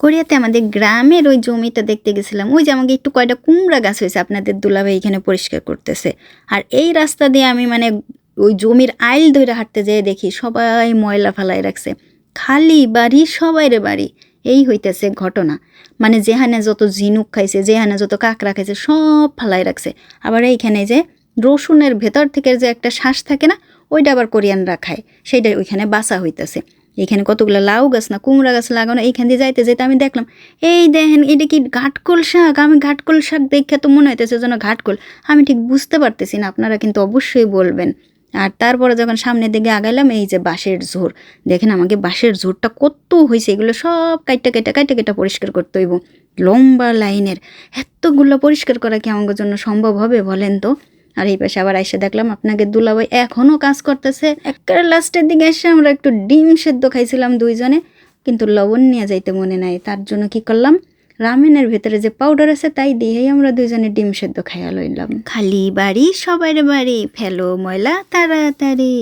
কোরিয়াতে আমাদের গ্রামের ওই জমিটা দেখতে গেছিলাম। ওই যে আমাকে একটু কয়টা কুমড়া গাছ হয়েছে, আপনাদের দুলাভাই এখানে পরিষ্কার করতেছে। আর এই রাস্তা দিয়ে আমি মানে ওই জমির আইল ধরে হাঁটতে যেয়ে দেখি সবাই ময়লা ফেলাই রাখছে, খালি বাড়ি সবাইরে বাড়ি। এই হইতেছে ঘটনা, মানে যেখানে যত ঝিনুক খাইছে, যেখানে যত কাঁকড়া খাইছে সব ফালাই রাখছে। আবার এইখানে যে রসুনের ভেতর থেকে যে একটা শ্বাস থাকে না, ওইটা আবার কোরিয়ানরা খায়, সেইটা ওইখানে বাসা হইতেছে। এখানে কতগুলো লাউ গাছ না কুমড়া গাছ লাগানো, এইখান দিয়ে যাইতে যেতে আমি দেখলাম এই দেখেন এটা কি ঘাটকোল শাক। আমি ঘাটকোল শাক দেখে তো মনে হইতেছে যেন ঘাটকোল, আমি ঠিক বুঝতে পারতেছি না, আপনারা কিন্তু অবশ্যই বলবেন। আর তারপরে যখন সামনের দিকে আগাইলাম, এই যে বাঁশের ঝোর, দেখেন আমাকে বাঁশের ঝোরটা কত হয়েছে, এগুলো সব কাইটা পরিষ্কার করতে হইব। লম্বা লাইনের এতগুলো পরিষ্কার করা কি আমার জন্য সম্ভব হবে বলেন তো? আর এই পাশে আবার এসে দেখলাম আপনাকে দুলাভাই এখনও কাজ করতেছে। একেবারে লাস্টের দিকে এসে আমরা একটু ডিম সেদ্ধ খাইছিলাম দুইজনে, কিন্তু লবণ নিয়ে যাইতে মনে নাই। তার জন্য কি করলাম, রামেনের ভেতরে যে পাউডার আছে তাই দিয়েই আমরা দুইজনে ডিম সেদ্ধ খাইয়া লইলাম। খালি বাড়ি সবাইরে বাড়ি, ফেলো ময়লা তাড়াতাড়ি।